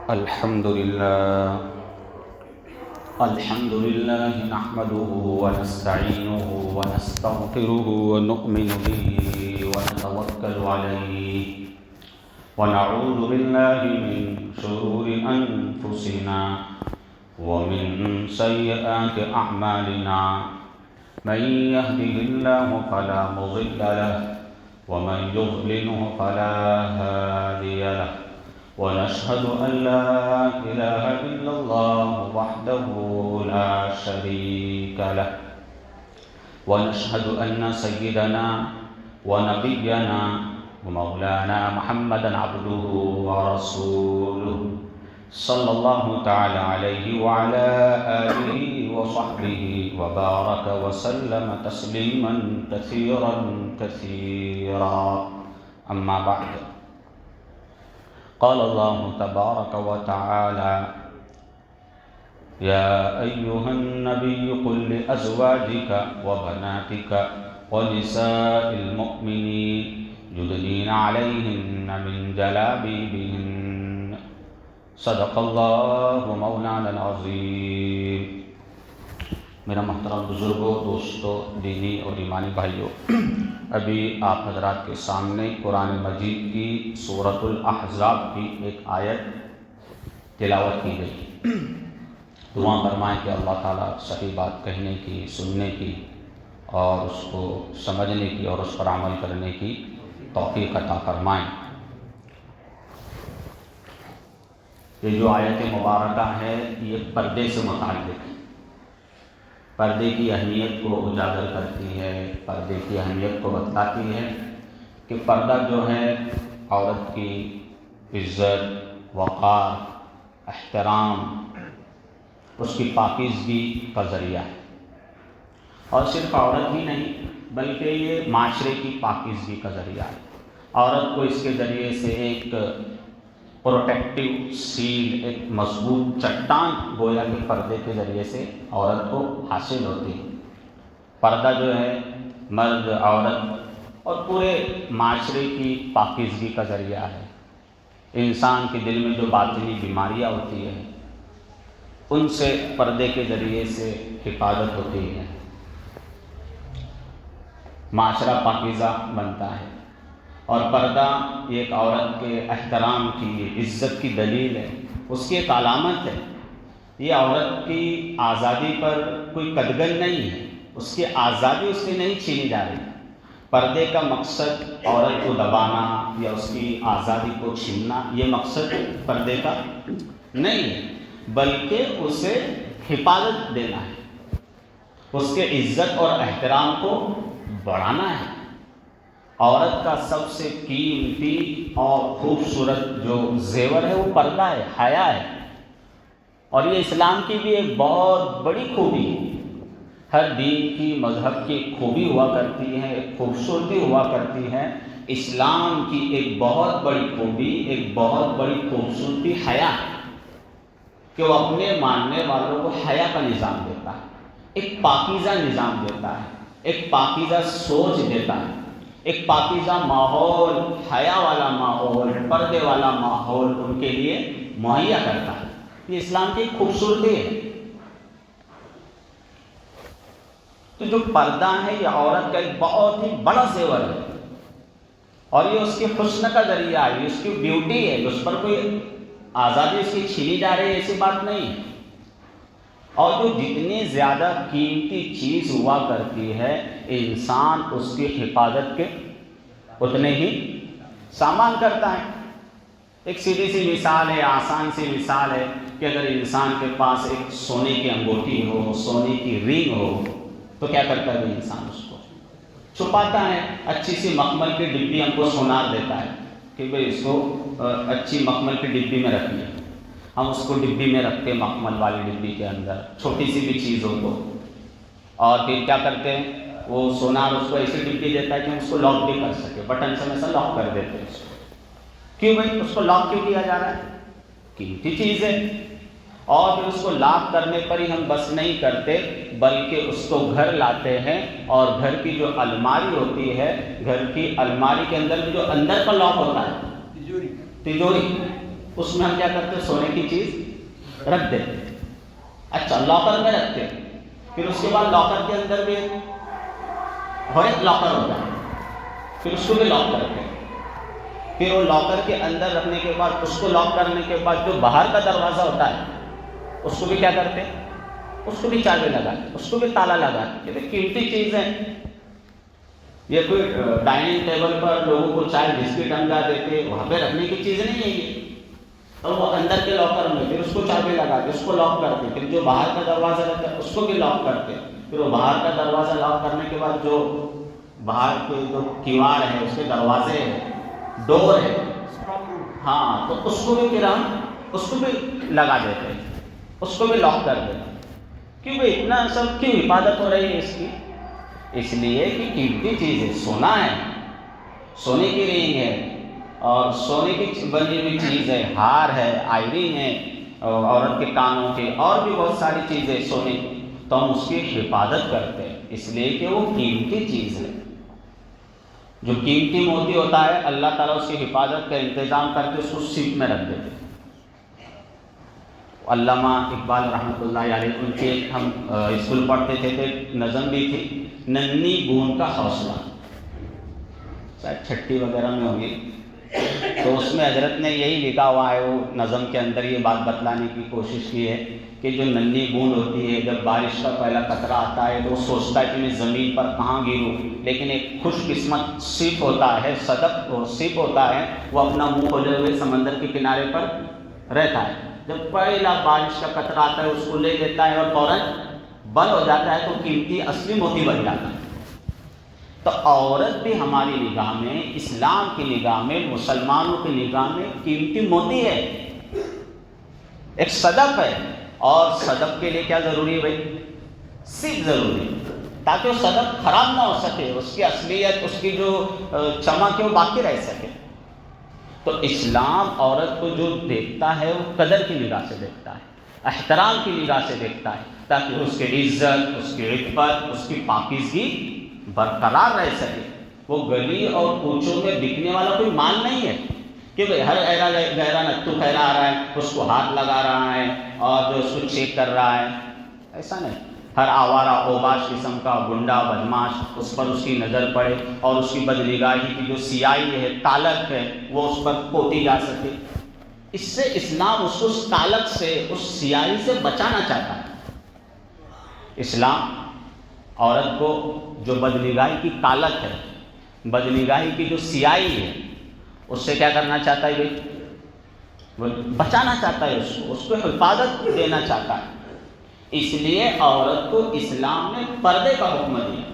الحمد لله نحمده ونستعينه ونستغفره ونؤمن به ونتوكل عليه ونعوذ بالله من شرور أنفسنا ومن سيئات أعمالنا من يهده الله فلا مضل له ومن يضلله فلا هادي له ونشهد أن لا إله إلا الله وحده لا شريك له ونشهد أن سيدنا ونبينا ومولانا محمدا عبده ورسوله صلى الله تعالى عليه وعلى آله وصحبه وبارك وسلم تسليما كثيرا كثيرا أما بعد قال الله تبارك وتعالى يا أيها النبي قل لأزواجك وبناتك ونساء المؤمنين يدنين عليهن من جلابيبهن صدق الله مولانا العظيم. میرا محترم بزرگوں، دوستوں، دینی اور ایمانی بھائیوں، ابھی آپ حضرات کے سامنے قرآن مجید کی سورۃ الاحزاب کی ایک آیت تلاوت کی گئی. دعا فرمائیں کہ اللہ تعالیٰ صحیح بات کہنے کی، سننے کی اور اس کو سمجھنے کی اور اس پر عمل کرنے کی توفیق عطا فرمائیں. یہ جو آیت مبارکہ ہے یہ پردے سے متعلق ہے. پردے کی اہمیت کو اجاگر کرتی ہے، پردے کی اہمیت کو بتلاتی ہے کہ پردہ جو ہے عورت کی عزت، وقار، احترام، اس کی پاکیزگی کا ذریعہ ہے. اور صرف عورت ہی نہیں بلکہ یہ معاشرے کی پاکیزگی کا ذریعہ ہے. عورت کو اس کے ذریعے سے ایک پروٹیکٹیو سیل، ایک مضبوط چٹان گویا کہ پردے کے ذریعے سے عورت کو حاصل ہوتی ہے. پردہ جو ہے مرد، عورت اور پورے معاشرے کی پاکیزگی کا ذریعہ ہے. انسان کے دل میں جو باطنی بیماریاں ہوتی ہیں ان سے پردے کے ذریعے سے حفاظت ہوتی ہے، معاشرہ پاکیزہ بنتا ہے. اور پردہ یہ ایک عورت کے احترام کی، عزت کی دلیل ہے، اس کی ایک علامت ہے. یہ عورت کی آزادی پر کوئی قدغن نہیں ہے، اس کی آزادی اس سے نہیں چھینی جا رہی. پردے کا مقصد عورت کو دبانا یا اس کی آزادی کو چھیننا یہ مقصد پردے کا نہیں ہے، بلکہ اسے حفاظت دینا ہے، اس کے عزت اور احترام کو بڑھانا ہے. عورت کا سب سے قیمتی اور خوبصورت جو زیور ہے وہ پردہ ہے، حیا ہے. اور یہ اسلام کی بھی ایک بہت بڑی خوبی ہے. ہر دین کی، مذہب کی ایک خوبی ہوا کرتی ہے، ایک خوبصورتی ہوا کرتی ہے. اسلام کی ایک بہت بڑی خوبی، ایک بہت بڑی خوبصورتی حیا ہے کہ وہ اپنے ماننے والوں کو حیا کا نظام دیتا ہے، ایک پاکیزہ نظام دیتا ہے، ایک پاکیزہ سوچ دیتا ہے، ایک پاکیزہ ماحول، حیا والا ماحول، پردے والا ماحول ان کے لیے مہیا کرتا ہے. یہ اسلام کی خوبصورتی ہے. تو جو پردہ ہے یہ عورت کا ایک بہت ہی بڑا زیور ہے اور یہ اس کے حسن کا ذریعہ ہے، یہ اس کی بیوٹی ہے. اس پر کوئی آزادی اس کی چھینی جا رہی ہے ایسی بات نہیں ہے. اور جو جتنی زیادہ قیمتی چیز ہوا کرتی ہے انسان اس کی حفاظت کے اتنے ہی سامان کرتا ہے. ایک سیدھی سی مثال ہے، آسان سی مثال ہے کہ اگر انسان کے پاس ایک سونے کی انگوٹھی ہو، سونے کی رنگ ہو تو کیا کرتا ہے انسان؟ اس کو چھپاتا ہے. اچھی سی مخمل کی ڈبی ہم کو سونار دیتا ہے کہ بھئی اس کو اچھی مخمل کی ڈبی میں رکھیے. ہم اس کو ڈبی میں رکھتے ہیں، مخمل والی ڈبی کے اندر چھوٹی سی بھی چیز ہو تو. اور پھر کیا کرتے ہیں، وہ سونار اس کو ایسی ڈبی دیتا ہے کہ ہم اس کو لاک بھی کر سکے، بٹن سے ہمیشہ لاک کر دیتے ہیں اس کو. کیوں بھائی اس کو لاک کیوں کیا جا رہا ہے؟ قیمتی چیز ہے. اور پھر اس کو لاک کرنے پر ہی ہم بس نہیں کرتے بلکہ اس کو گھر لاتے ہیں اور گھر کی جو الماری ہوتی ہے، گھر کی الماری کے اندر جو اندر کا لاک ہوتا ہے، تجوری، اس میں ہم کیا کرتے ہیں؟ سونے کی چیز رکھ دیتے. اچھا لاکر میں رکھتے, پھر اس کے بعد لاکر کے اندر بھی ایک لاکر ہوتا ہے, پھر اس کو بھی لاک کرتے ہیں. پھر وہ لاکر کے اندر رکھنے کے بعد, اس کو لاک کرنے کے بعد جو باہر کا دروازہ ہوتا ہے اس کو بھی کیا کرتے ہیں؟ اس کو بھی چابی لگاتے, اس کو بھی تالا لگاتے. یہ قیمتی چیز ہے, یہ کوئی ڈائننگ ٹیبل پر لوگوں کو چائے بسکٹ انڈا دیتے وہاں پہ رکھنے کی چیز نہیں ہے یہ. اور وہ اندر کے لاکر میں پھر اس کو چابی لگاتے, اس کو لاک کرتے. پھر جو باہر کا دروازہ رہتا ہے اس کو بھی لاک کرتے. پھر وہ باہر کا دروازہ لاک کرنے کے بعد جو باہر کے جو کیوار ہے, اس کے دروازے ہیں, ڈور ہے, ہاں, تو اس کو بھی پھر ہم اس کو بھی لگا دیتے, اس کو بھی لاک کر دیتے. کیوں بھائی اتنا سب کیوں حفاظت ہو رہی ہے اس کی؟ اس لیے کہ قیمتی چیز ہے, سونا ہے, سونے کی رینگ ہے اور سونے کی بنی ہوئی چیز ہے, ہار ہے, آئرنگ ہے, عورت کے کانوں کے, اور بھی بہت ساری چیزیں سونے کی, تو ہم اس کی حفاظت کرتے ہیں اس لیے کہ وہ قیمتی چیز ہے. جو قیمتی موتی ہوتا ہے اللہ تعالیٰ اس کی حفاظت کا انتظام کر کے اس کو سیپ میں رکھ دیتے. علامہ اقبال رحمۃ اللہ علیہ, ان کے ہم اسکول پڑھتے تھے, نظم بھی تھی, ننھی بوند کا حوصلہ, شاید چھٹی وغیرہ میں ہوگی, تو اس میں حضرت نے یہی لکھا ہوا ہے, وہ نظم کے اندر یہ بات بتلانے کی کوشش کی ہے کہ جو ننھی بوند ہوتی ہے, جب بارش کا پہلا قطرہ آتا ہے تو وہ سوچتا ہے کہ میں زمین پر کہاں گروں, لیکن ایک خوش قسمت سیپ ہوتا ہے, صدف اور سیپ ہوتا ہے, وہ اپنا منہ کھولے ہوئے سمندر کے کنارے پر رہتا ہے. جب پہلا بارش کا قطرہ آتا ہے اس کو لے لیتا ہے اور فوراً بند ہو جاتا ہے, تو قیمتی اصلی موتی بن جاتا ہے. تو عورت بھی ہماری نگاہ میں, اسلام کی نگاہ میں, مسلمانوں کی نگاہ میں قیمتی موتی ہے, ایک صدف ہے. اور صدف کے لیے کیا ضروری ہے بھائی؟ سیپ ضروری ہے, تاکہ وہ صدف خراب نہ ہو سکے, اس کی اصلیت, اس کی جو چمک ہے وہ باقی رہ سکے. تو اسلام عورت کو جو دیکھتا ہے وہ قدر کی نگاہ سے دیکھتا ہے, احترام کی نگاہ سے دیکھتا ہے, تاکہ اس کی عزت, اس کی عفت, اس کی پاکیزگی برقرار رہ سکے. وہ گلی اور کوچوں میں بکنے والا کوئی مال نہیں ہے کہ بھائی ہر گہرا نتو پھیلا آ رہا ہے, اس کو ہاتھ لگا رہا ہے اور جو اس کو چیک کر رہا ہے, ایسا نہیں. ہر آوارہ اوباش قسم کا گنڈا بدماش اس پر اس کی نظر پڑے اور اس کی بدنگاہی کی جو سیاہی ہے, کالک ہے, وہ اس پر پوتی جا سکے. اس سے اسلام اس کو اس کالک سے, اس سیاہی سے بچانا چاہتا ہے. اسلام عورت کو جو بدنگاہی کی کالک ہے, بدنگاہی کی جو سیاہی ہے, اس سے کیا کرنا چاہتا ہے بھائی؟ وہ بچانا چاہتا ہے, اس کو حفاظت دینا چاہتا ہے. اس لیے عورت کو اسلام نے پردے کا حکم دیا.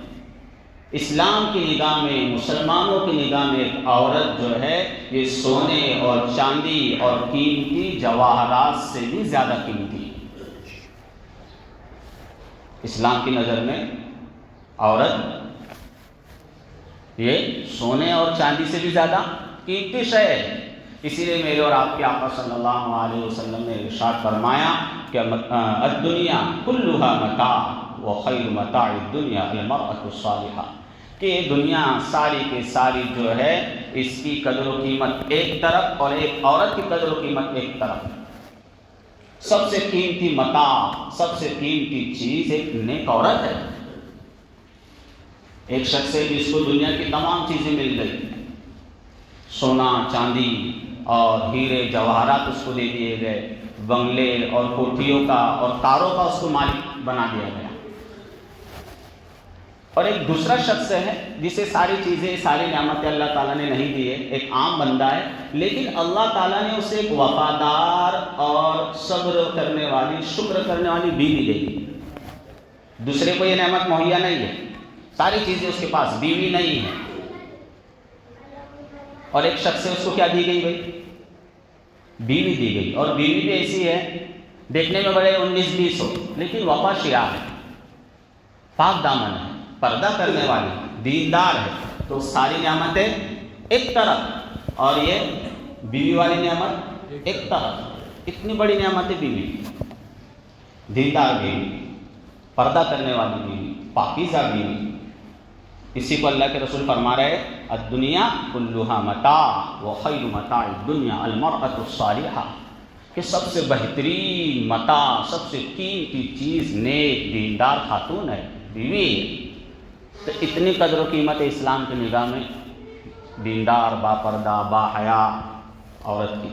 اسلام کی نگاہ میں, مسلمانوں کی نگاہ میں ایک عورت جو ہے یہ سونے اور چاندی اور قیمتی جواہرات سے بھی زیادہ قیمتی ہے. اسلام کی نظر میں عورت یہ سونے اور چاندی سے بھی زیادہ قیمتی شے ہے. اسی لیے میرے اور آپ کے آقا صلی اللہ علیہ وسلم نے ارشاد فرمایا کہ الدنیا کلھا متاع وخیر متاع الدنیا المرأة الصالحہ, کہ دنیا ساری کے ساری جو ہے اس کی قدر و قیمت ایک طرف اور ایک عورت کی قدر و قیمت ایک طرف. سب سے قیمتی متاع, سب سے قیمتی چیز ایک نیک عورت ہے. ایک شخص ہے جس کو دنیا کی تمام چیزیں مل گئی, سونا چاندی اور ہیرے جواہرات اس کو دے دیے گئے, بنگلے اور کوٹھیوں کا اور کاروں کا اس کو مالک بنا دیا گیا. اور ایک دوسرا شخص ہے جسے ساری چیزیں, ساری نعمتیں اللہ تعالیٰ نے نہیں دی ہے, ایک عام بندہ ہے, لیکن اللہ تعالیٰ نے اسے ایک وفادار اور صبر کرنے والی, شکر کرنے والی بیوی دے دی. دوسرے کو یہ نعمت مہیا نہیں ہے, ساری چیزیں اس کے پاس, بیوی نہیں ہے. اور ایک شخص سے اس کو کیا دی گئی بھائی؟ بیوی دی گئی. اور بیوی بھی ایسی ہے, دیکھنے میں بڑے 19-20 ہو, لیکن وفا شیعہ ہے, پاک دامن ہے, پردہ کرنے والی, دیندار ہے. تو ساری نعمتیں ایک طرف اور یہ بیوی والی نعمت ایک طرف. اتنی بڑی نعمت ہے بیوی, دیندار بیوی, پردہ کرنے والی بیوی, پاکیزہ بیوی. اسی کو اللہ کے رسول فرما رہے الدنیا کلھا متاع وخیر متاع الدنیا المرأۃ الصالحہ، کہ سب سے بہترین متاع، سب سے قیمتی چیز نیک دیندار خاتون ہے، بیوی ہے۔ تو اتنی قدر و قیمت ہے اسلام کی نگاہ میں دیندار، با پردہ، با حیا عورت کی۔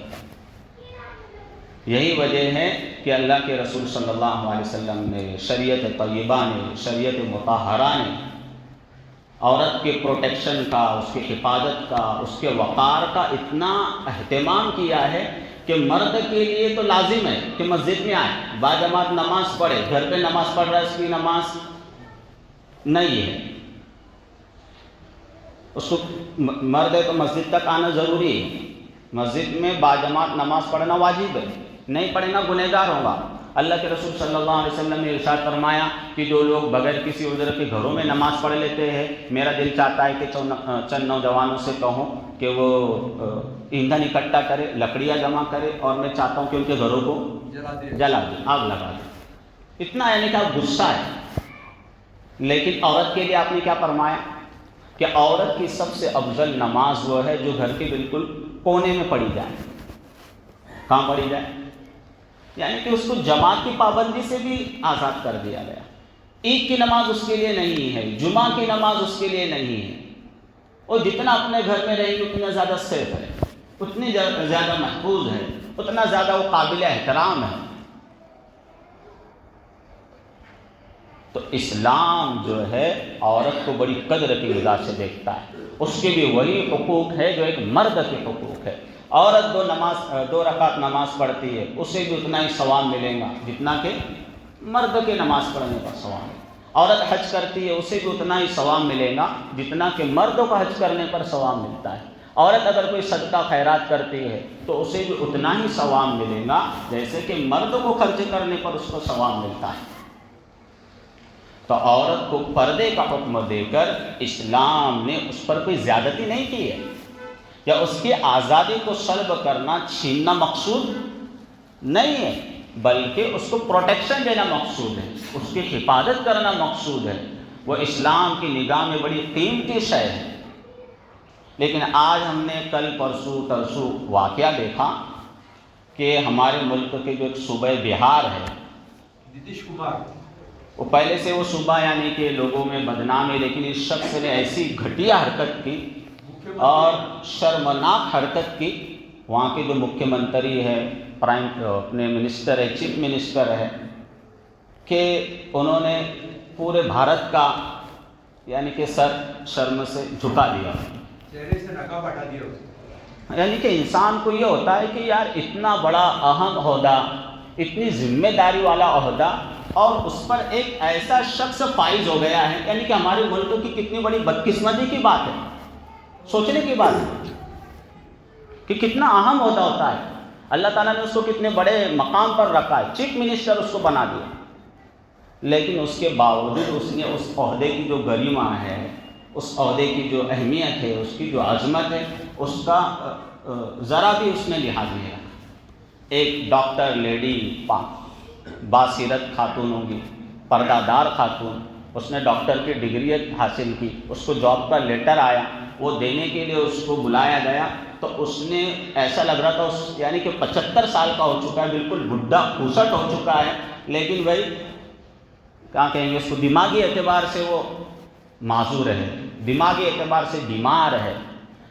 یہی وجہ ہے کہ اللہ کے رسول صلی اللہ علیہ وسلم نے، شریعت طیبہ نے، شریعت مطہرہ نے عورت کے پروٹیکشن کا، اس کی حفاظت کا، اس کے وقار کا اتنا اہتمام کیا ہے کہ مرد کے لیے تو لازم ہے کہ مسجد میں آئے، باجماعت نماز پڑھے، گھر پہ نماز پڑھ رہا ہے اس کی نماز نہیں ہے، اس کو مرد ہے تو مسجد تک آنا ضروری ہے، مسجد میں باجماعت نماز پڑھنا واجب ہے، نہیں پڑھے گا گنہگار ہوگا۔ اللہ کے رسول صلی اللہ علیہ وسلم نے ارشاد فرمایا کہ جو لوگ بغیر کسی عذر کے گھروں میں نماز پڑھ لیتے ہیں، میرا دل چاہتا ہے کہ چند نوجوانوں سے کہوں کہ وہ ایندھن اکٹھا کرے، لکڑیاں جمع کرے، اور میں چاہتا ہوں کہ ان کے گھروں کو جلا دیں، آگ لگا دیں۔ اتنا یعنی کہ غصہ ہے۔ لیکن عورت کے لیے آپ نے کیا فرمایا کہ عورت کی سب سے افضل نماز وہ ہے جو گھر کے بالکل کونے میں پڑھی جائے۔ کہاں پڑھی جائے؟ یعنی کہ اس کو جماعت کی پابندی سے بھی آزاد کر دیا گیا۔ عید کی نماز اس کے لیے نہیں ہے، جمعہ کی نماز اس کے لیے نہیں ہے، اور جتنا اپنے گھر میں رہے گی اتنا زیادہ سیف ہے، اتنی زیادہ محفوظ ہے، اتنا زیادہ وہ قابل احترام ہے۔ تو اسلام جو ہے عورت کو بڑی قدر کی نگاہ سے دیکھتا ہے، اس کے بھی وہی حقوق ہے جو ایک مرد کے حقوق ہے۔ عورت دو رکعت نماز پڑھتی ہے، اسے بھی اتنا ہی ثواب ملے گا جتنا کہ مرد کے نماز پڑھنے کا ثواب ہے۔ عورت حج کرتی ہے، اسے بھی اتنا ہی ثواب ملے گا جتنا کہ مردوں کا حج کرنے پر ثواب ملتا ہے۔ عورت اگر کوئی صدقہ خیرات کرتی ہے تو اسے بھی اتنا ہی ثواب ملے گا جیسے کہ مرد کو خرچ کرنے پر اس کو ثواب ملتا ہے۔ تو عورت کو پردے کا حکم دے کر اسلام نے اس پر کوئی زیادتی نہیں کی ہے، یا اس کی آزادی کو سلب کرنا، چھیننا مقصود نہیں ہے، بلکہ اس کو پروٹیکشن دینا مقصود ہے، اس کی حفاظت کرنا مقصود ہے۔ وہ اسلام کی نگاہ میں بڑی قیمتی شے ہے۔ لیکن آج ہم نے کل پرسوں ترسوں واقعہ دیکھا کہ ہمارے ملک کے جو ایک صوبہ بہار ہے، نتیش کمار، وہ پہلے سے وہ صوبہ یعنی کہ لوگوں میں بدنام ہے، لیکن اس شخص نے ایسی گھٹیا حرکت کی اور شرمناک حرکت کی، وہاں کے جو مکھیہ منتری ہے، اپنے منسٹر ہے، چیف منسٹر ہے، کہ انہوں نے پورے بھارت کا یعنی کہ سر شرم سے جھکا دیا، چہرے سے نقاب ہٹا دیا۔ یعنی کہ انسان کو یہ ہوتا ہے کہ یار اتنا بڑا اہم عہدہ، اتنی ذمہ داری والا عہدہ، اور اس پر ایک ایسا شخص فائز ہو گیا ہے، یعنی کہ ہمارے ملک کی کتنی بڑی بدقسمتی کی بات ہے، سوچنے کی بات ہے کہ کتنا اہم عہدہ ہوتا ہے۔ اللہ تعالیٰ نے اس کو کتنے بڑے مقام پر رکھا ہے، چیف منسٹر اس کو بنا دیا، لیکن اس کے باوجود اس نے اس عہدے کی جو گریما ہے، اس عہدے کی جو اہمیت ہے، اس کی جو عظمت ہے، اس کا ذرا بھی اس نے لحاظ نہیں رکھا۔ ایک ڈاکٹر لیڈی باصیرت خاتون ہوگی، پردہ دار خاتون، اس نے ڈاکٹر کی ڈگری حاصل کی، اس کو جاب کا لیٹر آیا، وہ دینے کے لیے اس کو بلایا گیا، تو اس نے ایسا لگ رہا تھا یعنی کہ 75 سال کا ہو چکا ہے، بالکل بڈھا پھوسٹ ہو چکا ہے، لیکن بھائی کیا کہیں گے، اس کو دماغی اعتبار سے وہ معذور ہے، دماغی اعتبار سے بیمار ہے۔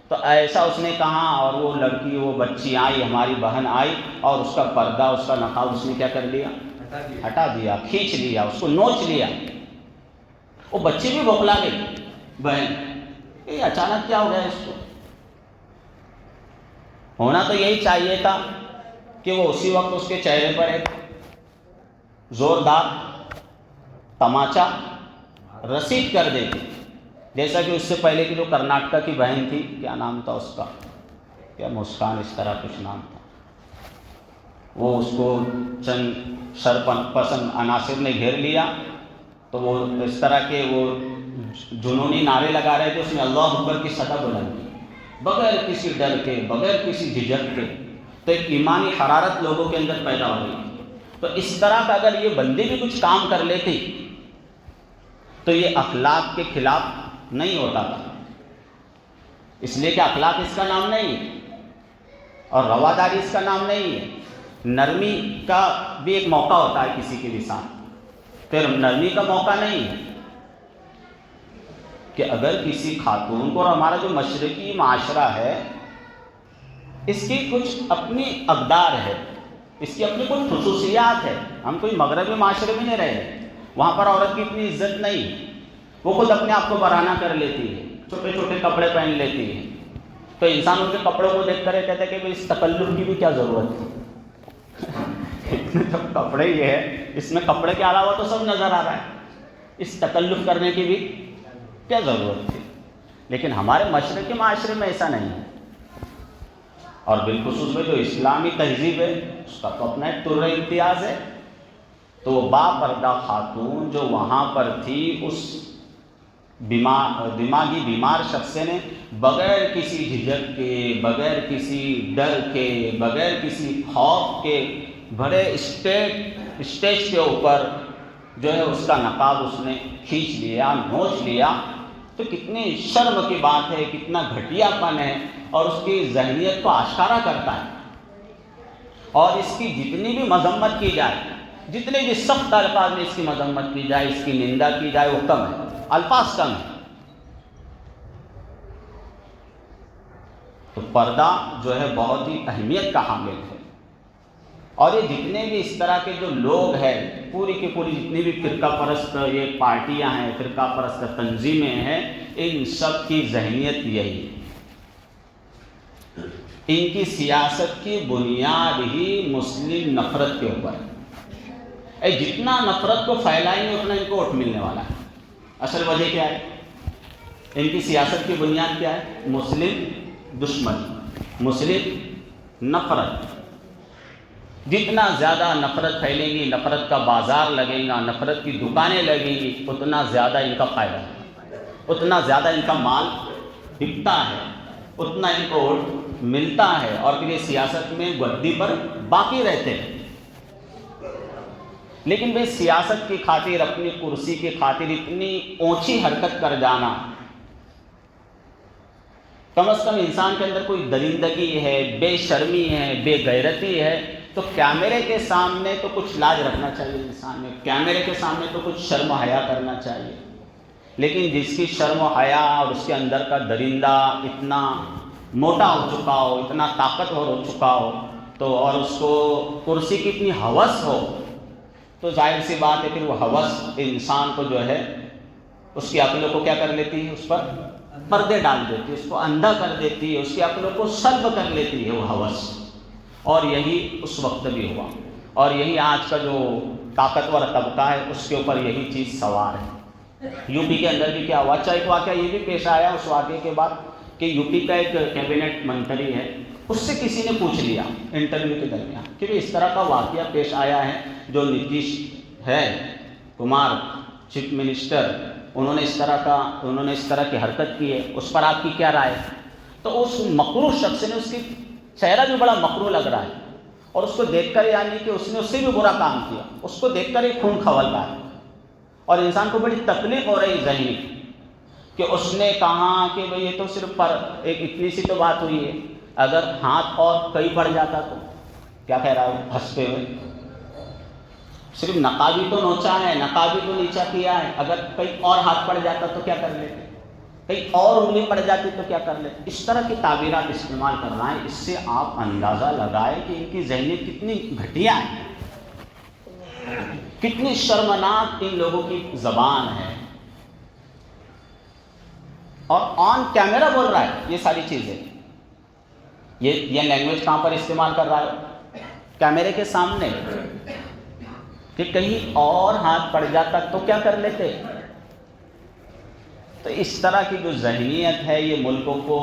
تو ایسا اس نے کہا، اور وہ لڑکی، وہ بچی آئی، ہماری بہن آئی، اور اس کا پردہ، اس کا نقاب اس نے کیا کر لیا، ہٹا دیا، کھینچ لیا، اس کو نوچ لیا۔ وہ بچی بھی بوکھلا گئی، بہن، یہ اچانک کیا ہو گیا اس کو؟ ہونا تو یہی چاہیے تھا کہ وہ اسی وقت اس کے چہرے پر ایک زوردار تماچا رسید کر دیتی، جیسا کہ اس سے پہلے کی جو کرناٹکا کی بہن تھی، کیا نام تھا اس کا، کیا مسکان اس طرح کچھ نام تھا، وہ اس کو چند شرپسند عناصر نے گھیر لیا، تو وہ اس طرح کے وہ جنونی نعرے لگا رہے تھے، اس نے اللہ اکبر کی صدا بلند کی بغیر کسی ڈر کے، بغیر کسی جھجک کے، تو ایک ایمانی حرارت لوگوں کے اندر پیدا ہو گئی۔ تو اس طرح کا اگر یہ بندی بھی کچھ کام کر لیتی تو یہ اخلاق کے خلاف نہیں ہوتا تھا، اس لیے کہ اخلاق اس کا نام نہیں ہے اور رواداری اس کا نام نہیں ہے۔ نرمی کا بھی ایک موقع ہوتا ہے کسی کے بھی ساتھ، پھر نرمی کا موقع نہیں ہے کہ اگر کسی خاتون کو، اور ہمارا جو مشرقی معاشرہ ہے اس کی کچھ اپنی اقدار ہے، اس کی اپنی کچھ خصوصیات ہے، ہم کوئی مغربی معاشرے میں نہیں رہے، وہاں پر عورت کی اتنی عزت نہیں، وہ خود اپنے آپ کو برہنہ کر لیتی ہے، چھوٹے چھوٹے کپڑے پہن لیتی ہے، تو انسان ان کے کپڑوں کو دیکھ کر یہ کہتا ہے کہ اس تکلف کی بھی کیا ضرورت ہے، اتنے جب کپڑے یہ ہے، اس میں کپڑے کے علاوہ تو سب نظر آ رہا ہے، اس تکلف کرنے کی بھی کیا ضرورت تھی۔ لیکن ہمارے مشرقی معاشرے میں ایسا نہیں ہے، اور بالخصوص میں جو اسلامی تہذیب ہے اس کا تو اپنا ایک طر امتیاز ہے۔ تو باپردہ خاتون جو وہاں پر تھی، اس دماغی بیمار شخص نے بغیر کسی جھجک کے، بغیر کسی ڈر کے، بغیر کسی خوف کے بڑے اسٹیج کے اوپر جو ہے اس کا نقاب اس نے کھینچ لیا، نوچ لیا، تو کتنی شرم کی بات ہے، کتنا گھٹیا پن ہے، اور اس کی ذہنیت کو آشکارا کرتا ہے۔ اور اس کی جتنی بھی مذمت کی جائے، جتنے بھی سخت الفاظ میں اس کی مذمت کی جائے، اس کی نندا کی جائے، وہ کم ہے، الفاظ کم ہے۔ تو پردہ جو ہے بہت ہی اہمیت کا حامل ہے، اور یہ جتنے بھی اس طرح کے جو لوگ ہیں، پوری کی پوری جتنی بھی فرقہ پرست یہ پارٹیاں ہیں، فرقہ پرست تنظیمیں ہیں، ان سب کی ذہنیت یہی ہے، ان کی سیاست کی بنیاد ہی مسلم نفرت کے اوپر ہے۔ جتنا نفرت کو پھیلائیں گے اتنا ان کو ووٹ ملنے والا ہے۔ اصل وجہ کیا ہے؟ ان کی سیاست کی بنیاد کیا ہے؟ مسلم دشمنی، مسلم نفرت۔ جتنا زیادہ نفرت پھیلے گی، نفرت کا بازار لگے گا، نفرت کی دکانیں لگیں گی، اتنا زیادہ ان کا فائدہ ہے، اتنا زیادہ ان کا مال بکتا ہے، اتنا ان کو ووٹ ملتا ہے، اور پھر یہ سیاست میں گدی پر باقی رہتے ہیں۔ لیکن بھئی سیاست کی خاطر، اپنی کرسی کی خاطر اتنی اونچی حرکت کر جانا، کم از کم انسان کے اندر کوئی درندگی ہے، بے شرمی ہے، بے غیرتی ہے، تو کیمرے کے سامنے تو کچھ لاج رکھنا چاہیے انسان میں، کیمرے کے سامنے تو کچھ شرم و حیا کرنا چاہیے۔ لیکن جس کی شرم و حیا اور اس کے اندر کا درندہ اتنا موٹا ہو چکا ہو، اتنا طاقتور ہو چکا ہو، تو اور اس کو کرسی کی اتنی ہوس ہو، تو ظاہر سی بات ہے کہ وہ ہوس انسان کو جو ہے اس کی عقلوں کو کیا کر لیتی ہے، اس پر پردے ڈال دیتی ہے، اس کو اندھا کر دیتی ہے، اس کی عقلوں کو سلب کر لیتی ہے وہ ہوس۔ اور یہی اس وقت بھی ہوا، اور یہی آج کا جو طاقتور طبقہ ہے اس کے اوپر یہی چیز سوار ہے۔ یو پی کے اندر بھی کیا ہوا؟ اچھا، ایک واقعہ یہ بھی پیش آیا اس واقعے کے بعد کہ یو پی کا ایک کیبنٹ منتری ہے، اس سے کسی نے پوچھ لیا انٹرویو کے درمیان کہ اس طرح کا واقعہ پیش آیا ہے، جو نتیش ہے کمار چیف منسٹر، انہوں نے اس طرح کی حرکت کی ہے، اس پر آپ کی کیا رائے ہے؟ تو اس مکروہ شخص نے، اس کی چہرہ بھی بڑا مکروہ لگ رہا ہے، اور اس کو دیکھ کر یعنی کہ اس نے اس سے بھی برا کام کیا، اس کو دیکھ کر ایک خون کھول رہا ہے، اور انسان کو بڑی تکلیف ہو رہی ذہنی کہ اس نے کہا کہ بھئی یہ تو صرف ایک اتنی سی تو بات ہوئی ہے، اگر ہاتھ اور کئی پڑ جاتا تو کیا کہہ رہا ہے ہنستے ہوئے، صرف نقابی تو نوچا ہے، نقابی تو نیچا کیا ہے، اگر کئی اور ہاتھ پڑ جاتا تو کیا کر لیتے، کئی اور انگلی پڑ جاتی تو کیا کر لیتے۔ اس طرح کی تعبیرات استعمال کر رہا ہے، اس سے آپ اندازہ لگائیں کہ ان کی ذہنیت کتنی گھٹیا ہے، کتنی شرمناک ان لوگوں کی زبان ہے، اور آن کیمرہ بول رہا ہے یہ ساری چیزیں۔ یہ لینگویج کہاں پر استعمال کر رہا ہے؟ کیمرے کے سامنے، کہ کہیں اور ہاتھ پڑ جاتا تو کیا کر لیتے۔ تو اس طرح کی جو ذہنیت ہے یہ ملکوں کو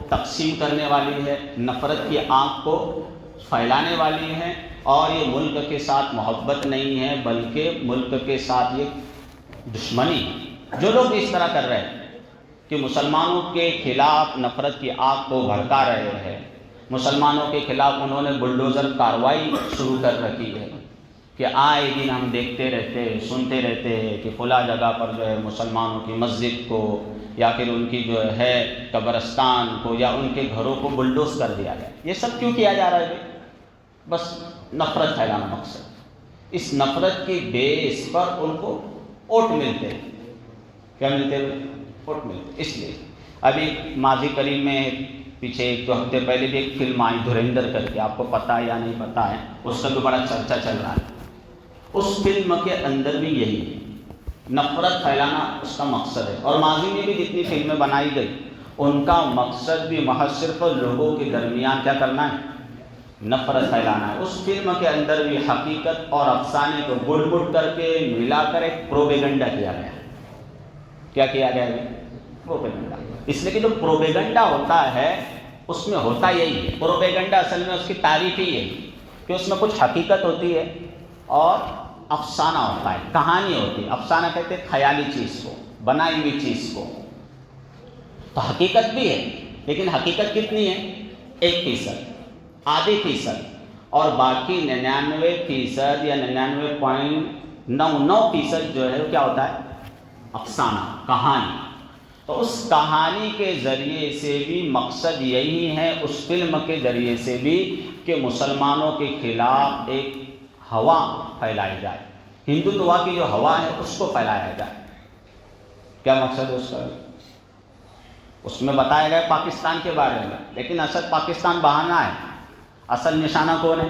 تقسیم کرنے والی ہے، نفرت کی آنکھ کو پھیلانے والی ہے، اور یہ ملک کے ساتھ محبت نہیں ہے بلکہ ملک کے ساتھ یہ دشمنی۔ جو لوگ اس طرح کر رہے ہیں کہ مسلمانوں کے خلاف نفرت کی آگ کو بھڑکا رہے ہیں، مسلمانوں کے خلاف انہوں نے بلڈوزر کارروائی شروع کر رکھی ہے کہ آئے دن ہم دیکھتے رہتے سنتے رہتے ہیں کہ فلاں جگہ پر جو ہے مسلمانوں کی مسجد کو یا پھر ان کی جو ہے قبرستان کو یا ان کے گھروں کو بلڈوز کر دیا گیا. یہ سب کیوں کیا جا رہا ہے؟ بس نفرت پھیلانا مقصد. اس نفرت کی بیس پر ان کو ووٹ ملتے ہیں. کیا ملتے ہیں؟ ووٹ ملتے. اس لیے ابھی ماضی قریب میں پیچھے 1-2 ہفتے پہلے بھی ایک فلم آئی دھرندر کر کے، آپ کو پتہ ہے یا نہیں پتہ ہے، اس کا بھی بڑا چرچا چل رہا ہے. اس فلم کے اندر بھی یہی ہے، نفرت پھیلانا اس کا مقصد ہے. اور ماضی میں بھی جتنی فلمیں بنائی گئی ان کا مقصد بھی محض صرف لوگوں کے درمیان کیا کرنا ہے؟ نفرت پھیلانا ہے. اس فلم کے اندر بھی حقیقت اور افسانے کو گڑ گڑ کر کے ملا کر ایک پروپیگنڈا کیا گیا. کیا کیا گیا ہے؟ پروپیگنڈا. اس لیے کہ جو پروپیگنڈا ہوتا ہے اس میں ہوتا یہی ہے. پروپیگنڈا اصل میں اس کی تعریف ہی ہے کہ اس میں کچھ حقیقت ہوتی ہے اور افسانہ ہوتا ہے، کہانی ہوتی ہے. افسانہ کہتے ہیں خیالی چیز کو، بنائی ہوئی چیز کو. تو حقیقت بھی ہے لیکن حقیقت کتنی ہے؟ 1%، آدھے فیصد، اور باقی 99% یا 99.99% جو ہے وہ کیا ہوتا ہے؟ افسانہ، کہانی. تو اس کہانی کے ذریعے سے بھی مقصد یہی ہے، اس فلم کے ذریعے سے بھی، کہ مسلمانوں کے خلاف ایک ہوا پھیلائی جائے. ہندوتوا کی جو ہوا ہے اس کو پھیلایا جائے. کیا مقصد ہے اس کا؟ اس میں بتایا گیا پاکستان کے بارے میں، لیکن اصل پاکستان بہانہ ہے. اصل نشانہ کون ہے؟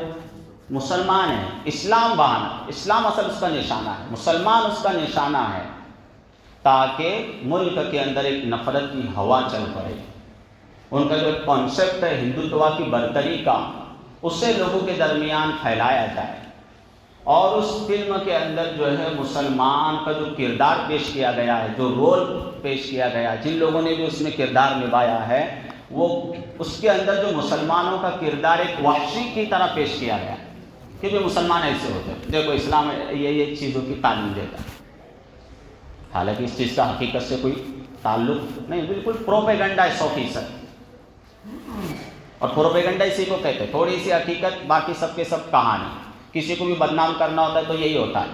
مسلمان ہے. اسلام بہانہ، اسلام اصل اس کا نشانہ ہے، مسلمان اس کا نشانہ ہے، تاکہ ملک کے اندر ایک نفرت کی ہوا چل پڑے. ان کا جو کانسیپٹ ہے ہندوتوا کی برتری کا، اسے لوگوں کے درمیان پھیلایا جائے. اور اس فلم کے اندر جو ہے مسلمان کا جو کردار پیش کیا گیا ہے، جو رول پیش کیا گیا ہے، جن لوگوں نے بھی اس میں کردار نبھایا ہے، وہ اس کے اندر جو مسلمانوں کا کردار ایک وحشی کی طرح پیش کیا گیا کہ جو مسلمان ایسے ہوتے ہیں. دیکھو اسلام یہ چیزوں کی تعلیم دیتا ہے، حالانکہ اس چیز کا حقیقت سے کوئی تعلق نہیں، بالکل پروپیگنڈا ہے 100%. اور پروپیگنڈا اسی کو کہتے ہیں، تھوڑی سی حقیقت باقی سب کے سب کہانی. کسی کو بھی بدنام کرنا ہوتا ہے تو یہی ہوتا ہے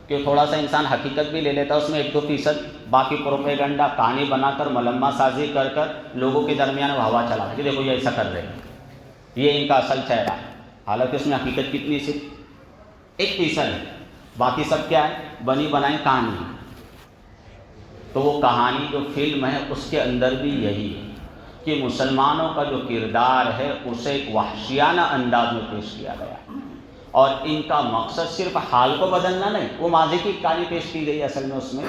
کہ تھوڑا سا انسان حقیقت بھی لے لیتا ہے، اس میں 1-2%، باقی پروپیگنڈا کہانی بنا کر ملمہ سازی کر کر لوگوں کے درمیان وہ ہوا چلا کہ دیکھو یہ ایسا کر رہے ہیں، یہ ان کا اصل چہرہ ہے. حالانکہ اس میں حقیقت کتنی؟ صرف 1% ہے، باقی سب کیا ہے؟ بنی بنائی کہانی. تو وہ کہانی جو فلم ہے اس کے اندر بھی یہی ہے کہ مسلمانوں کا جو کردار ہے اسے ایک وحشیانہ انداز میں پیش کیا گیا. اور ان کا مقصد صرف حال کو بدلنا نہیں، وہ ماضی کی کہانی پیش کی گئی اصل میں اس میں.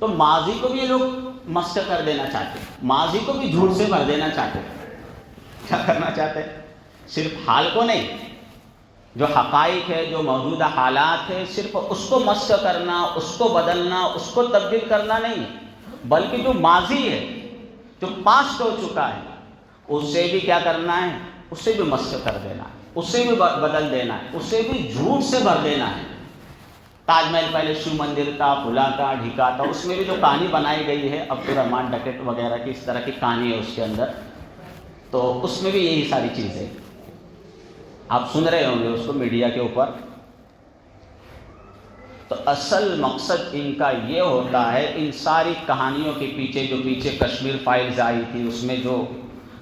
تو ماضی کو بھی یہ لوگ مست کر دینا چاہتے ہیں، ماضی کو بھی جھوٹ سے بھر دینا چاہتے ہیں. کیا کرنا چاہتے ہیں؟ صرف حال کو نہیں، جو حقائق ہے، جو موجودہ حالات ہے، صرف اس کو مست کرنا، اس کو بدلنا، اس کو تبدیل کرنا نہیں، بلکہ جو ماضی ہے، جو پاسٹ ہو چکا ہے، اسے بھی کیا کرنا ہے؟ اسے بھی مست کر دینا ہے، اسے بھی بدل دینا ہے، اسے بھی جھوٹ سے بھر دینا ہے. تاج محل پہلے شیو مندر تھا، پھلا تھا، ڈھیکا تھا، اس میں بھی جو کہانی بنائی گئی ہے عبدالرحمن ڈکیت وغیرہ کی، اس طرح کی کہانی ہے اس کے اندر. تو اس میں بھی یہی ساری چیزیں آپ سن رہے ہوں گے اس کو میڈیا کے اوپر. تو اصل مقصد ان کا یہ ہوتا ہے، ان ساری کہانیوں کے پیچھے، جو پیچھے کشمیر فائلز آئی تھی، اس میں جو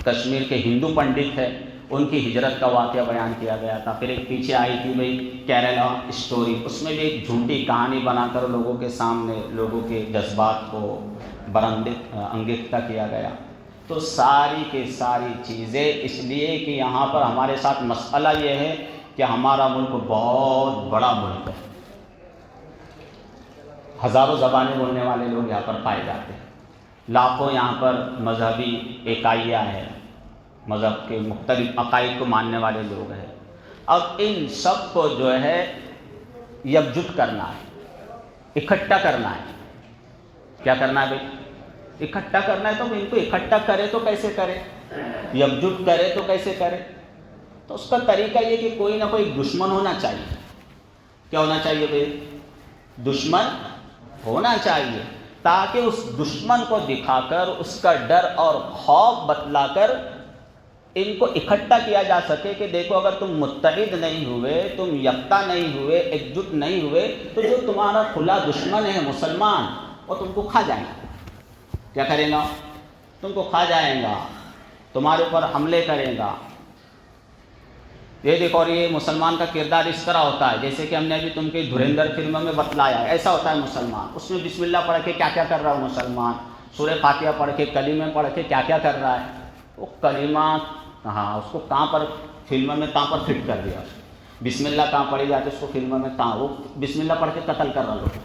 کشمیر کے ہندو پنڈت ہے ان کی ہجرت کا واقعہ بیان کیا گیا تھا. پھر ایک پیچھے آئی تھی بھائی کیرلا اسٹوری، اس میں بھی ایک جھوٹی کہانی بنا کر لوگوں کے سامنے لوگوں کے جذبات کو انگیختہ کیا گیا. تو ساری کے ساری چیزیں اس لیے کہ یہاں پر ہمارے ساتھ مسئلہ یہ ہے کہ ہمارا ملک بہت بڑا ملک ہے، ہزاروں زبانیں بولنے والے لوگ یہاں پر پائے جاتے ہیں، لاکھوں یہاں پر مذہبی اکائیاں ہیں، مذہب کے مختلف عقائد کو ماننے والے لوگ ہیں. اب ان سب کو جو ہے یکجٹ کرنا ہے، اکٹھا کرنا ہے. کیا کرنا ہے بھائی؟ اکٹھا کرنا ہے. تو ان کو اکٹھا کرے تو کیسے کرے؟ یکجٹ کرے تو کیسے کرے؟ تو اس کا طریقہ یہ کہ کوئی نہ کوئی دشمن ہونا چاہیے. کیا ہونا چاہیے بھائی؟ دشمن ہونا چاہیے، تاکہ اس دشمن کو دکھا کر، اس کا ڈر اور خوف بتلا کر ان کو اکٹھا کیا جا سکے کہ دیکھو اگر تم متحد نہیں ہوئے، تم یکتا نہیں ہوئے، ایک جٹ نہیں ہوئے، تو جو تمہارا کھلا دشمن ہے مسلمان، وہ تم کو کھا جائے گا۔ کیا کرے گا؟ تم کو کھا جائے گا، تمہارے اوپر حملے کرے گا۔ یہ دیکھو، اور یہ مسلمان کا کردار اس طرح ہوتا ہے جیسے کہ ہم نے ابھی تم کی دھرندر فلم میں بتلایا ہے، ایسا ہوتا ہے مسلمان۔ اس میں بسم اللہ پڑھ کے کیا کیا کر رہا ہے مسلمان، سورہ فاتحہ پڑھ کے، کلمے پڑھ کے کیا کیا کر رہا ہے، وہ کلمات کہاں، اس کو کہاں پر فلم میں کہاں پر فٹ کر دیا، بسم اللہ کہاں پڑھی جاتی ہے اس کو فلم میں، کہاں وہ بسم اللہ پڑھ کے قتل کر رہا لوگ۔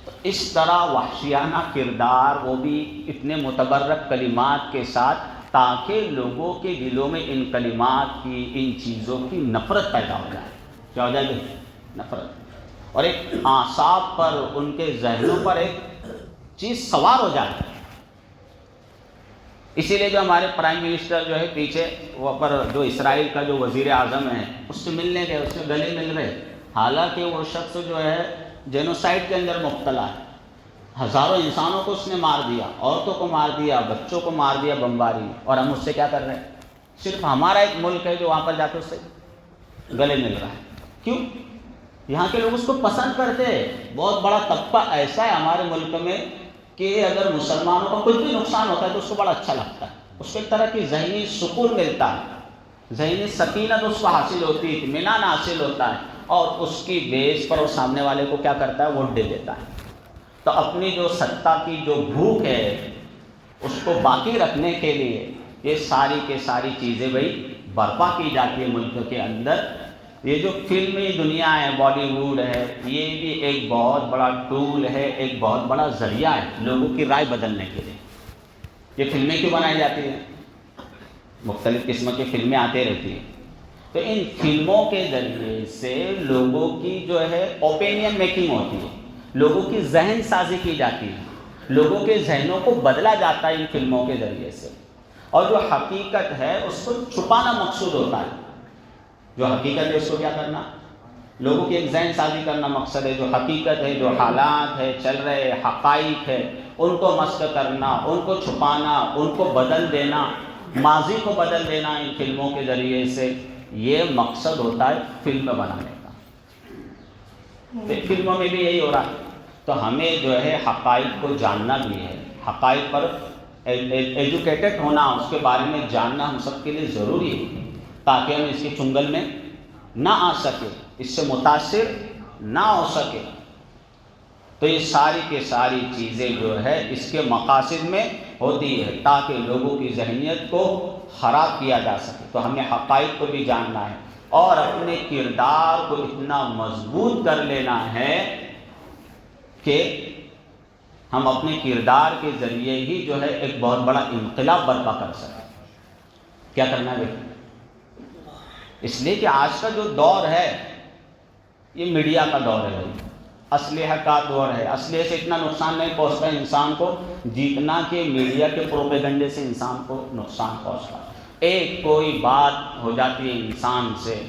تو اس طرح وحشیانہ کردار، وہ بھی اتنے متبرک کلمات کے ساتھ، تاکہ لوگوں کے دلوں میں ان کلمات کی، ان چیزوں کی نفرت پیدا ہو جائے۔ کیا ہو جائے گی؟ نفرت، اور ایک اعصاب پر، ان کے ذہنوں پر ایک چیز سوار ہو جائے۔ اسی لیے جو ہمارے پرائم منسٹر جو ہے پیچھے وہ پر، جو اسرائیل کا جو وزیر اعظم ہے، اس سے ملنے گئے، اس سے گلے مل رہے، حالانکہ وہ شخص جو ہے جینوسائیڈ کے اندر مبتلا ہے، ہزاروں انسانوں کو اس نے مار دیا، عورتوں کو مار دیا، بچوں کو مار دیا بمباری میں، اور ہم اس سے کیا کر رہے ہیں؟ صرف ہمارا ایک ملک ہے جو وہاں پر جا کے اس سے گلے مل رہا ہے۔ کیوں؟ یہاں کے لوگ اس کو پسند کرتے ہیں۔ بہت بڑا طبقہ ایسا ہے ہمارے ملک میں کہ اگر مسلمانوں کا کچھ بھی نقصان ہوتا ہے تو اس کو بڑا اچھا لگتا ہے، اس کو ایک طرح کی ذہنی سکون ملتا ہے، ذہنی سکینت اس کو حاصل ہوتی ہے، اطمینان حاصل ہوتا ہے، اور اس کی بیس پر وہ سامنے والے کو کیا کرتا ہے؟ ووٹ دے دیتا ہے۔ تو اپنی جو سطح کی جو بھوک ہے اس کو باقی رکھنے کے لیے یہ ساری کے ساری چیزیں بھائی برپا کی جاتی ہے ملک کے اندر۔ یہ جو فلمی دنیا ہے، بالی ووڈ ہے، یہ بھی ایک بہت بڑا ٹول ہے، ایک بہت بڑا ذریعہ ہے لوگوں کی رائے بدلنے کے لیے۔ یہ فلمیں کیوں بنائی جاتی ہیں؟ مختلف قسم کی فلمیں آتے رہتی ہیں، تو ان فلموں کے ذریعے سے لوگوں کی جو ہے اوپینین میکنگ ہوتی ہے، لوگوں کی ذہن سازی کی جاتی ہے، لوگوں کے ذہنوں کو بدلا جاتا ہے ان فلموں کے ذریعے سے، اور جو حقیقت ہے اس کو چھپانا مقصود ہوتا ہے۔ جو حقیقت ہے اس کو کیا کرنا؟ لوگوں کی ایک ذہن سازی کرنا مقصد ہے۔ جو حقیقت ہے، جو حالات ہے، چل رہے حقائق ہے، ان کو مسخ کرنا، ان کو چھپانا، ان کو بدل دینا، ماضی کو بدل دینا ان فلموں کے ذریعے سے، یہ مقصد ہوتا ہے فلم بنانے کا۔ فلموں میں بھی یہی ہو رہا ہے۔ تو ہمیں جو ہے حقائق کو جاننا بھی ہے، حقائق پر ایجوکیٹڈ ہونا، اس کے بارے میں جاننا ہم سب کے لیے ضروری ہے، تاکہ ہم اس کے چنگل میں نہ آ سکے، اس سے متاثر نہ ہو سکے۔ تو یہ ساری کے ساری چیزیں جو ہے اس کے مقاصد میں ہوتی ہے، تاکہ لوگوں کی ذہنیت کو خراب کیا جا سکے۔ تو ہمیں حقائق کو بھی جاننا ہے، اور اپنے کردار کو اتنا مضبوط کر لینا ہے کہ ہم اپنے کردار کے ذریعے ہی جو ہے ایک بہت بڑا انقلاب برپا کر سکیں۔ کیا کرنا ہے؟ اس لیے کہ آج کا جو دور ہے یہ میڈیا کا دور ہے، اسلحہ کا دور ہے۔ اسلحے سے اتنا نقصان نہیں پہنچتا ہے انسان کو جتنا کہ میڈیا کے پروپیگنڈے سے انسان کو نقصان پہنچتا ہے۔ ایک کوئی بات ہو جاتی ہے انسان سے،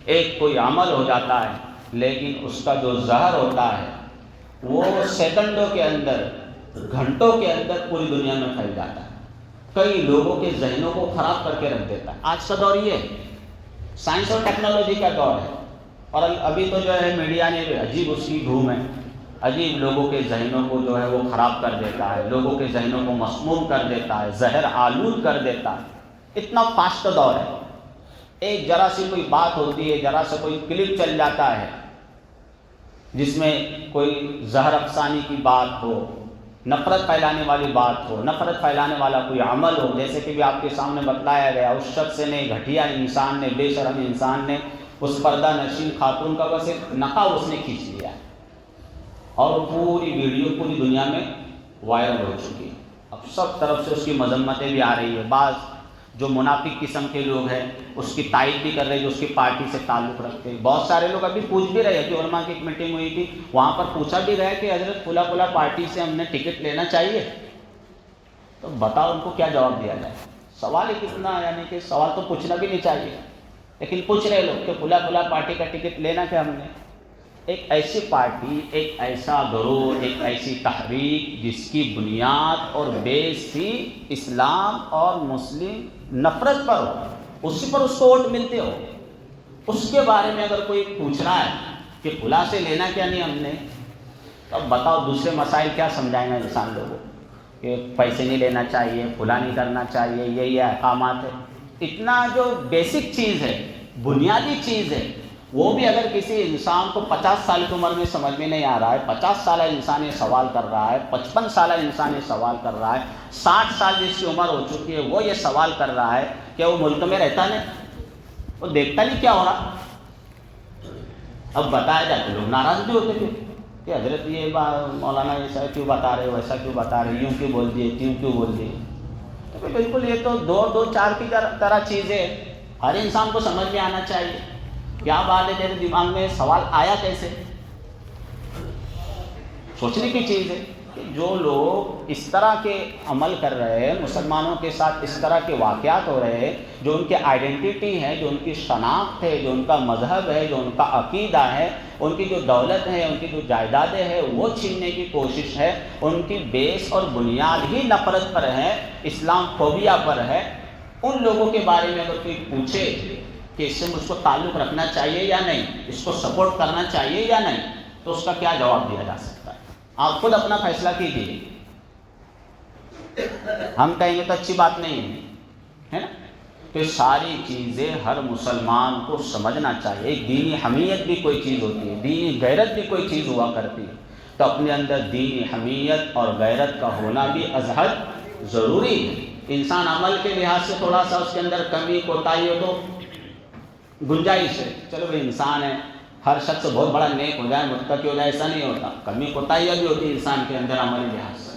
ایک کوئی عمل ہو جاتا ہے، لیکن اس کا جو زہر ہوتا ہے وہ سیکنڈوں کے اندر، گھنٹوں کے اندر پوری دنیا میں پھیل جاتا ہے، کئی لوگوں کے ذہنوں کو خراب کر کے رکھ دیتا ہے۔ آج کا دور یہ ہے، سائنس اور ٹیکنالوجی کا دور ہے، اور ابھی تو جو ہے میڈیا نے عجیب اس کی دھوم ہے، عجیب لوگوں کے ذہنوں کو جو ہے وہ خراب کر دیتا ہے، لوگوں کے ذہنوں کو مسموم کر دیتا ہے، زہر آلود کر دیتا ہے۔ اتنا فاسٹ دور ہے، ایک ذرا سی کوئی بات ہوتی ہے، ذرا سا کوئی کلپ چل جاتا ہے جس میں کوئی زہر افسانی کی بات ہو، نفرت پھیلانے والی بات ہو، نفرت پھیلانے والا کوئی عمل ہو، جیسے کہ بھی آپ کے سامنے بتلایا گیا، اس شخص نے، گھٹیا انسان نے، بے شرم انسان نے اس پردہ نشین خاتون کا بس ایک نقاب اس نے کھینچ لیا، اور پوری ویڈیو پوری دنیا میں وائرل ہو چکی ہے۔ اب سب طرف سے اس کی مذمتیں بھی آ رہی ہے، بعض جو منافق قسم کے لوگ ہیں اس کی تائید بھی کر رہے ہیں، جو اس کی پارٹی سے تعلق رکھتے ہیں۔ بہت سارے لوگ ابھی پوچھ بھی رہے ہیں کہ علماء کی ایک میٹنگ ہوئی تھی، وہاں پر پوچھا بھی گیا کہ حضرت فلاں فلاں پارٹی سے ہم نے ٹکٹ لینا چاہیے، تو بتاؤ ان کو کیا جواب دیا جائے۔ سوال ہی کتنا، یعنی کہ سوال تو پوچھنا بھی نہیں چاہیے، لیکن پوچھ رہے لوگ کہ فلاں فلاں پارٹی کا ٹکٹ لینا کہ ہم نے۔ ایک ایسی پارٹی، ایک ایسا گروہ، ایک ایسی تحریک جس کی بنیاد اور بیس ہی اسلام اور مسلم نفرت پر ہو، اسی پر اس کو ووٹ ملتے ہو، اس کے بارے میں اگر کوئی پوچھ رہا ہے کہ فلاں سے لینا کیا نہیں ہم نے، تو اب بتاؤ دوسرے مسائل کیا سمجھائیں گا انسان لوگوں کہ پیسے نہیں لینا چاہیے، فلاں نہیں کرنا چاہیے، یہ احکامات ہے۔ اتنا جو بیسک چیز ہے، بنیادی چیز ہے، وہ بھی اگر کسی انسان کو 50 سال کی عمر میں سمجھ میں نہیں آ رہا ہے، 50 سالہ انسان یہ سوال کر رہا ہے، 55 سالہ انسان یہ سوال کر رہا ہے، 60 سال جس کی عمر ہو چکی ہے وہ یہ سوال کر رہا ہے، کیا وہ ملک میں رہتا نہیں؟ وہ دیکھتا نہیں کیا ہو رہا؟ اب بتایا جائے تو لوگ ناراض بھی ہوتے تھے کہ حضرت یہ مولانا ایسا کیوں بتا رہے ہو، ایسا کیوں بتا رہے، یوں کیوں بول دیے، تیوں کیوں بول دیے۔ تو بالکل یہ تو دو چار کی طرح چیزیں ہر انسان کو سمجھ میں آنا چاہیے۔ کیا بات ہے، تیرے دماغ میں سوال آیا کیسے؟ سوچنے کی چیز ہے کہ جو لوگ اس طرح کے عمل کر رہے ہیں، مسلمانوں کے ساتھ اس طرح کے واقعات ہو رہے ہیں، جو ان کے آئیڈینٹی ہے، جو ان کی شناخت ہے، جو ان کا مذہب ہے، جو ان کا عقیدہ ہے، ان کی جو دولت ہے، ان کی جو جائیدادیں ہیں، وہ چھیننے کی کوشش ہے، ان کی بیس اور بنیاد ہی نفرت پر ہے، اسلام فوبیا پر ہے۔ ان لوگوں کے بارے میں اگر کوئی پوچھے کہ اس سے مجھ کو تعلق رکھنا چاہیے یا نہیں، اس کو سپورٹ کرنا چاہیے یا نہیں، تو اس کا کیا جواب دیا جا سکتا ہے؟ آپ خود اپنا فیصلہ کیجیے۔ ہم کہیں گے تو اچھی بات نہیں ہے نا؟ تو یہ ساری چیزیں ہر مسلمان کو سمجھنا چاہیے۔ ایک دینی حمیت بھی کوئی چیز ہوتی ہے، دینی غیرت بھی کوئی چیز ہوا کرتی ہے، تو اپنے اندر دینی حمیت اور غیرت کا ہونا بھی از حد ضروری ہے۔ انسان عمل کے لحاظ سے تھوڑا سا اس کے اندر کمی کوتاہی ہو تو گنجائش ہے، چلو بھائی انسان ہے، ہر شخص بہت بڑا نیک ہو جائے، متقی ہو جائے، ایسا نہیں ہوتا، کمی کوتاہیاں بھی ہوتی ہے انسان کے اندر عملی لحاظ سے،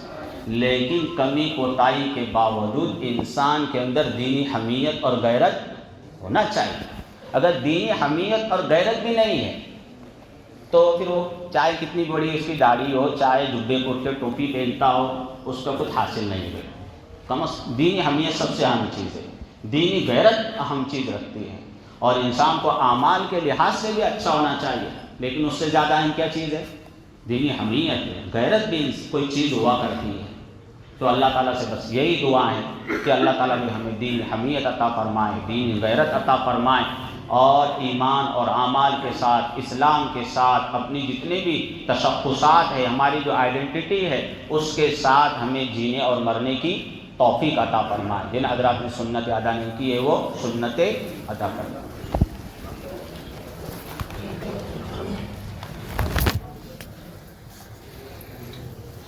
لیکن کمی کوتاہی کے باوجود انسان کے اندر دینی حمیت اور غیرت ہونا چاہیے۔ اگر دینی حمیت اور غیرت بھی نہیں ہے تو پھر وہ چاہے کتنی بڑی اس کی داڑھی ہو، چاہے جبے کرتے ٹوپی پہنتا ہو، اس کا کچھ حاصل نہیں ہے۔ کم از کم دینی حمیت سب سے اہم چیز ہے، دینی غیرت اہم چیز رکھتی ہے، اور انسان کو اعمال کے لحاظ سے بھی اچھا ہونا چاہیے، لیکن اس سے زیادہ اہم کیا چیز ہے؟ دینی حمیت ہے، غیرت بھی کوئی چیز ہوا کرتی ہے۔ تو اللہ تعالیٰ سے بس یہی دعا ہے کہ اللہ تعالیٰ بھی ہمیں دین حمیت عطا فرمائے، دین غیرت عطا فرمائے، اور ایمان اور اعمال کے ساتھ، اسلام کے ساتھ، اپنی جتنے بھی تشخصات ہے، ہماری جو آئیڈینٹی ہے، اس کے ساتھ ہمیں جینے اور مرنے کی توفیق عطا فرمائے۔ جن حضرات نے سنت ادا نہیں کی ہے وہ سنت ادا فرمائے۔